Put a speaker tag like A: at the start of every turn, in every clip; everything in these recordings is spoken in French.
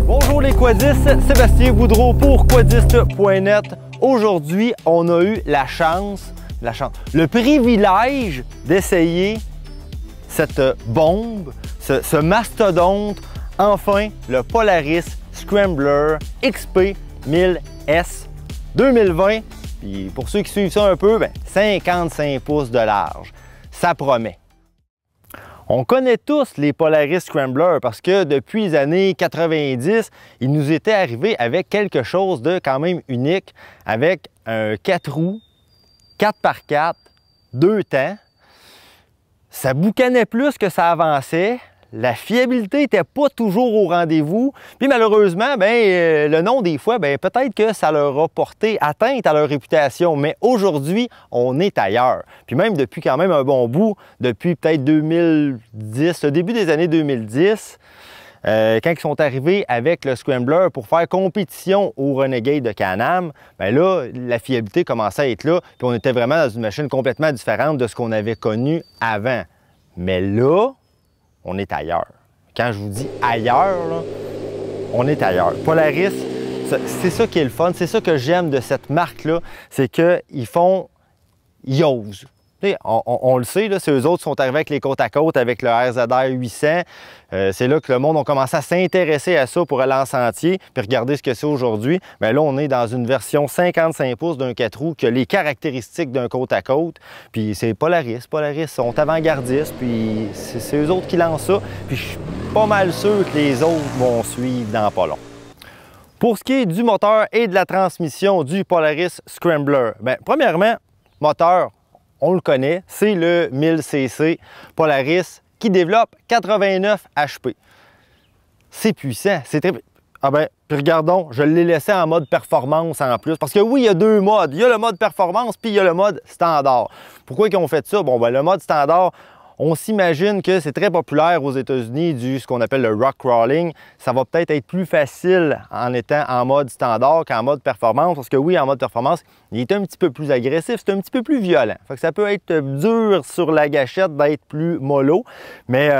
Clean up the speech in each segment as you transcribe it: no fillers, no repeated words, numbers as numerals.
A: Bonjour les quadistes, Sébastien Boudreau pour quadiste.net. Aujourd'hui, on a eu le privilège d'essayer cette bombe, ce mastodonte, enfin le Polaris Scrambler XP 1000S 2020. Puis pour ceux qui suivent ça un peu, 55 pouces de large. Ça promet. On connaît tous les Polaris Scrambler parce que depuis les années 90, il nous était arrivé avec quelque chose de quand même unique, avec un 4 roues, 4x4, 2 temps. Ça boucanait plus que ça avançait. La fiabilité n'était pas toujours au rendez-vous. Puis malheureusement, le nom des fois, peut-être que ça leur a porté atteinte à leur réputation. Mais aujourd'hui, on est ailleurs. Puis même depuis quand même un bon bout, depuis peut-être 2010, le début des années 2010, quand ils sont arrivés avec le Scrambler pour faire compétition au Renegade de Can-Am, là, la fiabilité commençait à être là. Puis on était vraiment dans une machine complètement différente de ce qu'on avait connu avant. Mais là, on est ailleurs. Quand je vous dis ailleurs, là, on est ailleurs. Polaris, c'est ça qui est le fun, c'est ça que j'aime de cette marque-là, c'est qu'ils osent. On le sait, c'est eux autres qui sont arrivés avec les côte à côte, avec le RZR 800. C'est là que le monde a commencé à s'intéresser à ça pour aller en sentier, puis regarder ce que c'est aujourd'hui. Là, on est dans une version 55 pouces d'un 4 roues qui a les caractéristiques d'un côte à côte. Puis c'est Polaris. Polaris sont avant-gardistes, puis c'est eux autres qui lancent ça. Puis je suis pas mal sûr que les autres vont suivre dans pas long. Pour ce qui est du moteur et de la transmission du Polaris Scrambler, premièrement, moteur, on le connaît, c'est le 1000cc Polaris qui développe 89 HP. C'est puissant, c'est très... puis regardons, je l'ai laissé en mode performance en plus. Parce que oui, il y a deux modes. Il y a le mode performance, puis il y a le mode standard. Pourquoi ils ont fait ça? Le mode standard, on s'imagine que c'est très populaire aux États-Unis ce qu'on appelle le rock crawling. Ça va peut-être être plus facile en étant en mode standard qu'en mode performance. Parce que oui, en mode performance, il est un petit peu plus agressif, c'est un petit peu plus violent. Fait que ça peut être dur sur la gâchette d'être plus mollo. Mais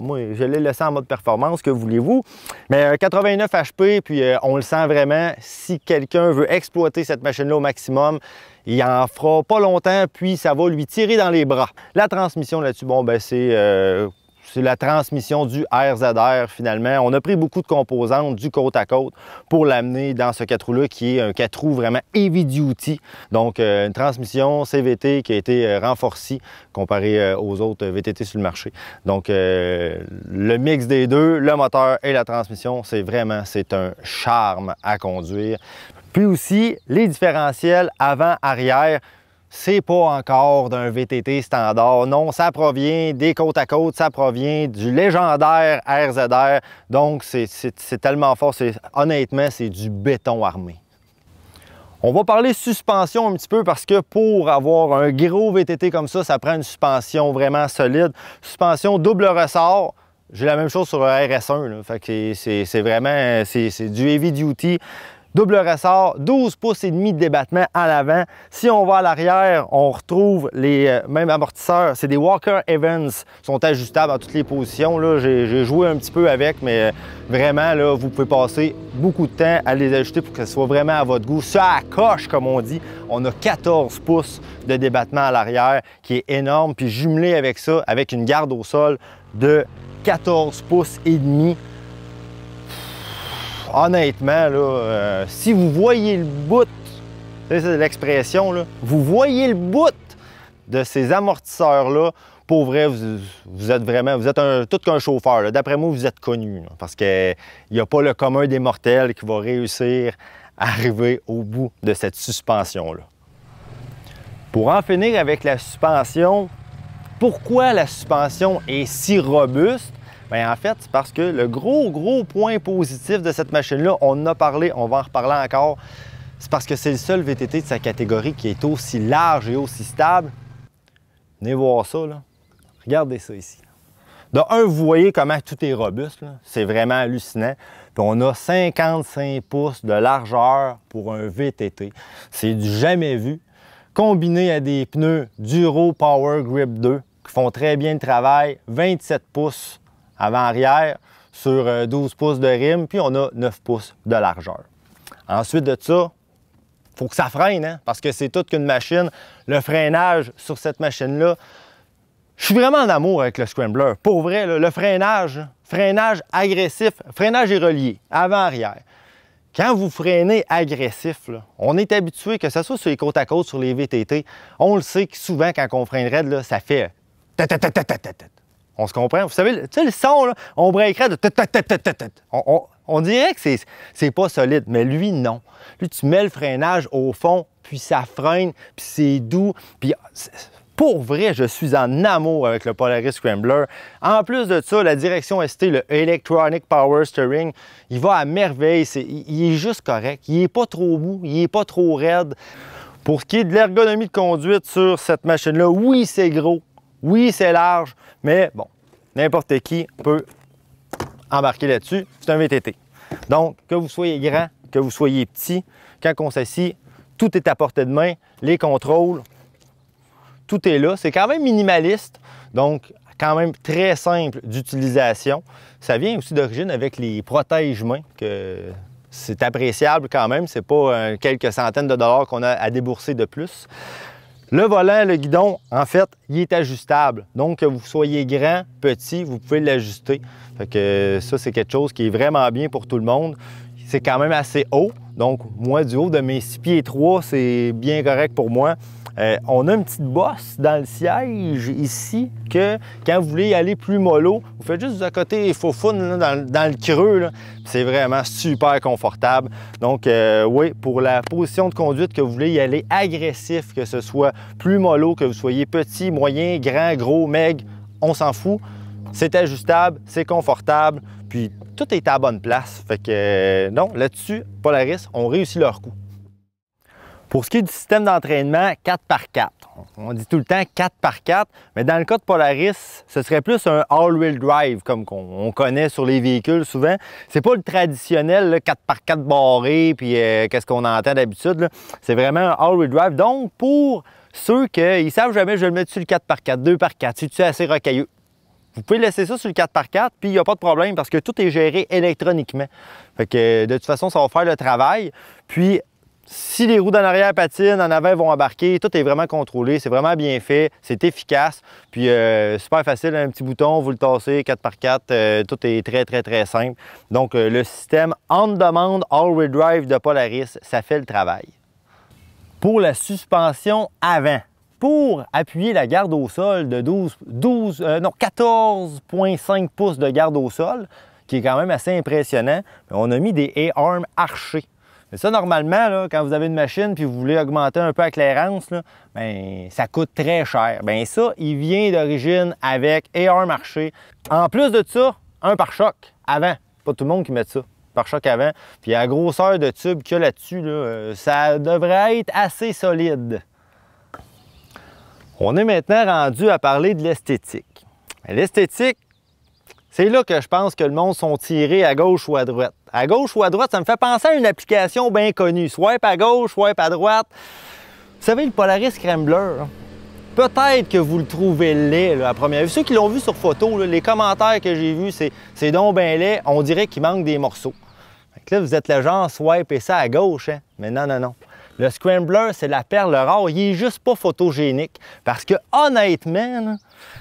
A: moi, je l'ai laissé en mode performance, que voulez-vous. Mais 89 HP, puis on le sent vraiment. Si quelqu'un veut exploiter cette machine-là au maximum, il en fera pas longtemps, puis ça va lui tirer dans les bras. La transmission là-dessus, c'est la transmission du RZR finalement. On a pris beaucoup de composantes du côte à côte pour l'amener dans ce 4 roues-là qui est un 4 roues vraiment heavy duty. Donc une transmission CVT qui a été renforcée comparé aux autres VTT sur le marché. Donc le mix des deux, le moteur et la transmission, c'est un charme à conduire. Puis aussi, les différentiels avant-arrière, c'est pas encore d'un VTT standard. Non, ça provient des côte à côte, ça provient du légendaire RZR. Donc, c'est tellement fort. Honnêtement, c'est du béton armé. On va parler suspension un petit peu parce que pour avoir un gros VTT comme ça prend une suspension vraiment solide. Suspension double ressort. J'ai la même chose sur le RS1. Là. Fait que c'est du heavy duty. Double ressort, 12 pouces et demi de débattement à l'avant. Si on va à l'arrière, on retrouve les mêmes amortisseurs. C'est des Walker Evans, sont ajustables dans toutes les positions. J'ai joué un petit peu avec, mais vraiment, là, vous pouvez passer beaucoup de temps à les ajuster pour que ce soit vraiment à votre goût. Ça à coche, comme on dit. On a 14 pouces de débattement à l'arrière, qui est énorme. Puis jumelé avec ça, avec une garde au sol de 14 pouces et demi. Honnêtement, là, si vous voyez le bout, c'est l'expression, vous voyez le bout de ces amortisseurs-là, pour vrai, vous êtes tout qu'un chauffeur. D'après moi, vous êtes connu, parce qu'il n'y a pas le commun des mortels qui va réussir à arriver au bout de cette suspension-là. Pour en finir avec la suspension, pourquoi la suspension est si robuste? En fait, c'est parce que le gros point positif de cette machine-là, on en a parlé, on va en reparler encore, c'est parce que c'est le seul VTT de sa catégorie qui est aussi large et aussi stable. Venez voir ça, là. Regardez ça ici. De un, vous voyez comment tout est robuste, c'est vraiment hallucinant. Puis on a 55 pouces de largeur pour un VTT. C'est du jamais vu. combiné à des pneus Duro Power Grip 2 qui font très bien le travail, 27 pouces avant-arrière sur 12 pouces de rime, puis on a 9 pouces de largeur. Ensuite de ça, il faut que ça freine, hein, parce que c'est tout qu'une machine. Le freinage sur cette machine-là, je suis vraiment en amour avec le Scrambler. Pour vrai, là, le freinage, freinage agressif, freinage et relié, avant-arrière. Quand vous freinez agressif, là, on est habitué, que ce soit sur les côtes à côte, sur les VTT, on le sait que souvent, quand on freine raide, là, ça fait... On se comprend? Vous savez, tu sais, le son, là, on breakerait de... On dirait que c'est pas solide, mais lui, non. Lui, tu mets le freinage au fond, puis ça freine, puis c'est doux, puis... Pour vrai, je suis en amour avec le Polaris Scrambler. En plus de ça, la direction ST, le Electronic Power Steering, il va à merveille. Il est juste correct. Il n'est pas trop mou, il n'est pas trop raide. Pour ce qui est de l'ergonomie de conduite sur cette machine-là, oui, c'est gros, oui, c'est large, mais bon, n'importe qui peut embarquer là-dessus. C'est un VTT. Donc, que vous soyez grand, que vous soyez petit, quand on s'assied, tout est à portée de main. Les contrôles, tout est là. C'est quand même minimaliste, donc quand même très simple d'utilisation. Ça vient aussi d'origine avec les protège-mains, que c'est appréciable quand même. C'est pas quelques centaines de dollars qu'on a à débourser de plus. Le volant, le guidon, en fait, il est ajustable. Donc, que vous soyez grand, petit, vous pouvez l'ajuster. Fait que ça, c'est quelque chose qui est vraiment bien pour tout le monde. C'est quand même assez haut. Donc, moi, du haut de mes 6 pieds 3, c'est bien correct pour moi. On a une petite bosse dans le siège ici que quand vous voulez y aller plus mollo, vous faites juste à côté les faufounes dans le creux. C'est vraiment super confortable. Donc oui, pour la position de conduite que vous voulez y aller agressif, que ce soit plus mollo, que vous soyez petit, moyen, grand, gros, maigre, on s'en fout. C'est ajustable, c'est confortable, puis tout est à la bonne place. Fait que non, là-dessus, Polaris ont réussi leur coup. Pour ce qui est du système d'entraînement 4x4, on dit tout le temps 4x4, mais dans le cas de Polaris, ce serait plus un all-wheel drive comme on connaît sur les véhicules souvent. C'est pas le traditionnel là, 4x4 barré, puis qu'est-ce qu'on entend d'habitude. C'est vraiment un all-wheel drive. Donc, pour ceux qui ne savent jamais, je vais le mettre sur le 4x4, 2x4, c'est-tu assez rocailleux? Vous pouvez laisser ça sur le 4x4, puis il n'y a pas de problème parce que tout est géré électroniquement. Fait que de toute façon, ça va faire le travail. Puis, si les roues d'en arrière patinent, en avant vont embarquer, tout est vraiment contrôlé, c'est vraiment bien fait, c'est efficace, puis super facile, un petit bouton, vous le tassez, 4x4, tout est très simple. Donc le système on-demand all-wheel drive de Polaris, ça fait le travail. Pour la suspension avant, pour appuyer la garde au sol de 14,5 pouces de garde au sol, qui est quand même assez impressionnant, on a mis des A-arms archés. Mais ça, normalement, là, quand vous avez une machine et vous voulez augmenter un peu la clairance, bien, ça coûte très cher. Bien, ça, il vient d'origine avec A-arm arché. En plus de ça, un pare-choc avant. Pas tout le monde qui met ça. Pare-choc avant. Puis la grosseur de tube qu'il y a là-dessus, là, ça devrait être assez solide. On est maintenant rendu à parler de l'esthétique. L'esthétique, c'est là que je pense que le monde sont tirés à gauche ou à droite. À gauche ou à droite, ça me fait penser à une application bien connue. Swipe à gauche, swipe à droite. Vous savez, le Polaris Scrambler, peut-être que vous le trouvez laid là, à première vue. Ceux qui l'ont vu sur photo, là, les commentaires que j'ai vus, c'est donc bien laid. On dirait qu'il manque des morceaux. Fait que là, vous êtes le genre swipe et ça à gauche, hein? Mais non, non, non. Le Scrambler, c'est la perle rare. Il est juste pas photogénique. Parce que honnêtement,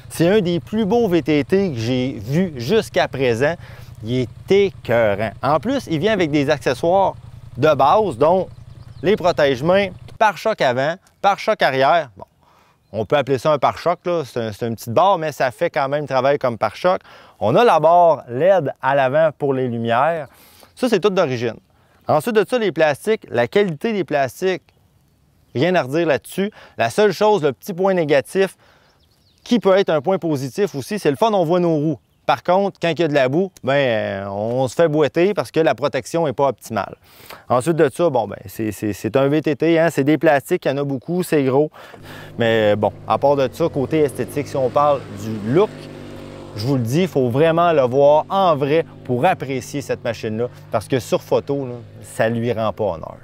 A: c'est un des plus beaux VTT que j'ai vu jusqu'à présent. Il est écœurant. En plus, il vient avec des accessoires de base, dont les protège-mains, pare-choc avant, pare-choc arrière. Bon, on peut appeler ça un pare-choc, c'est une petite barre, mais ça fait quand même travail comme pare-choc. On a la barre LED à l'avant pour les lumières. Ça, c'est tout d'origine. Ensuite de ça, les plastiques, la qualité des plastiques, rien à redire là-dessus. La seule chose, le petit point négatif, qui peut être un point positif aussi, c'est le fun, on voit nos roues. Par contre, quand il y a de la boue, ben, on se fait boiter parce que la protection n'est pas optimale. Ensuite de ça, bon, ben, c'est un VTT, hein, c'est des plastiques, il y en a beaucoup, c'est gros. Mais bon, à part de ça, côté esthétique, si on parle du look, je vous le dis, il faut vraiment le voir en vrai pour apprécier cette machine-là parce que sur photo, là, ça ne lui rend pas honneur.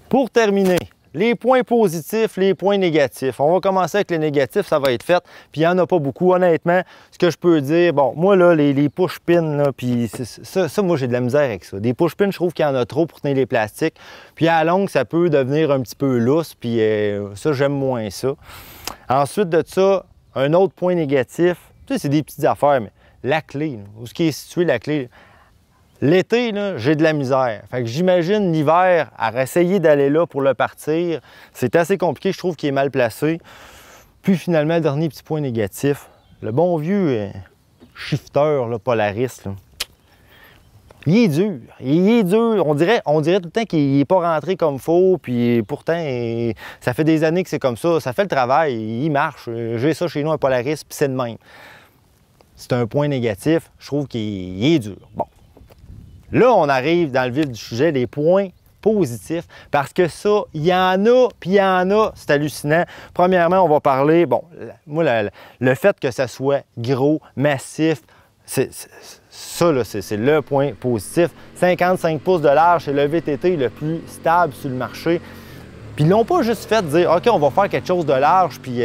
A: Pour terminer, les points positifs, les points négatifs. On va commencer avec les négatifs, ça va être fait. Puis il n'y en a pas beaucoup, honnêtement. Ce que je peux dire, bon, moi, là, les push-pins, puis ça, moi, j'ai de la misère avec ça. Des push-pins, je trouve qu'il y en a trop pour tenir les plastiques. Puis à la longue, ça peut devenir un petit peu lousse, puis ça, j'aime moins ça. Ensuite de ça, un autre point négatif, tu sais, c'est des petites affaires, mais la clé, là, où est située la clé? L'été, j'ai de la misère. Fait que j'imagine l'hiver, à essayer d'aller là pour le partir, c'est assez compliqué, je trouve qu'il est mal placé. Puis finalement, le dernier petit point négatif, le bon vieux shifter là, Polaris, là, il est dur. Il est dur. On dirait tout le temps qu'il n'est pas rentré comme il faut, puis pourtant, ça fait des années que c'est comme ça. Ça fait le travail, il marche. J'ai ça chez nous, un Polaris, puis c'est de même. C'est un point négatif, je trouve qu'il est dur. Bon. Là, on arrive dans le vif du sujet, les points positifs, parce que ça, il y en a, puis il y en a, c'est hallucinant. Premièrement, on va parler, bon, moi, le fait que ça soit gros, massif, ça, c'est le point positif. 55 pouces de large, c'est le VTT le plus stable sur le marché. Puis ils l'ont pas juste fait dire, OK, on va faire quelque chose de large, puis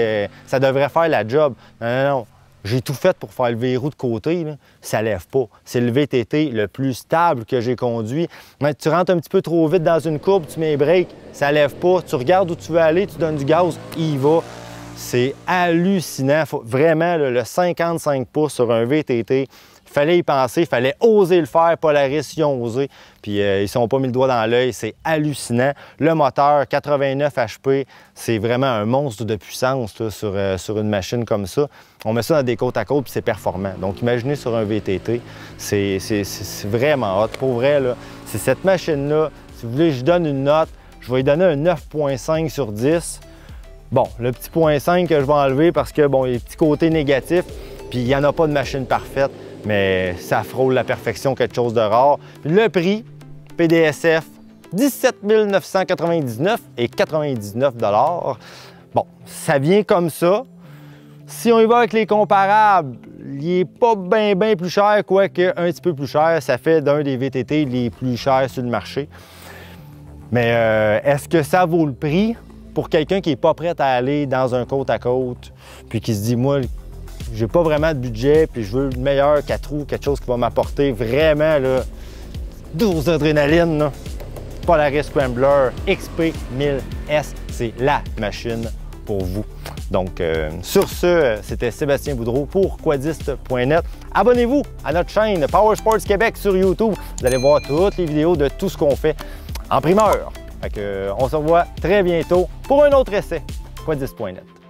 A: ça devrait faire la job. Non, non, non. J'ai tout fait pour faire le verrou de côté, là. Ça lève pas. C'est le VTT le plus stable que j'ai conduit. Mais tu rentres un petit peu trop vite dans une courbe, tu mets les breaks, ça lève pas. Tu regardes où tu veux aller, tu donnes du gaz, il y va. C'est hallucinant. Vraiment, là, le 55 pouces sur un VTT, il fallait y penser, il fallait oser le faire. Polaris, ils ont osé, puis ils ne sont pas mis le doigt dans l'œil. C'est hallucinant. Le moteur, 89 HP, c'est vraiment un monstre de puissance là, sur une machine comme ça. On met ça dans des côtes à côte, puis c'est performant. Donc, imaginez sur un VTT, c'est vraiment hot. Pour vrai, c'est cette machine-là. Si vous voulez que je donne une note, je vais lui donner un 9,5 sur 10. Bon, le petit point 5 que je vais enlever parce que, bon, il y a des petits côtés négatifs, puis il n'y en a pas de machine parfaite, mais ça frôle la perfection, quelque chose de rare. Puis le prix, PDSF, 17 999 et 99 $. Bon, ça vient comme ça. Si on y va avec les comparables, il n'est pas bien plus cher, quoique un petit peu plus cher. Ça fait d'un des VTT les plus chers sur le marché. Mais est-ce que ça vaut le prix pour quelqu'un qui n'est pas prêt à aller dans un côte à côte, puis qui se dit, moi, j'ai pas vraiment de budget, puis je veux le meilleur 4 roues, quelque chose qui va m'apporter vraiment là, 12 d'adrénaline, là. Polaris Scrambler XP1000S, c'est la machine pour vous. Donc, sur ce, c'était Sébastien Boudreau pour quadiste.net. Abonnez-vous à notre chaîne Powersports Québec sur YouTube. Vous allez voir toutes les vidéos de tout ce qu'on fait en primeur. Fait que, on se revoit très bientôt pour un autre essai. Quadiste.net.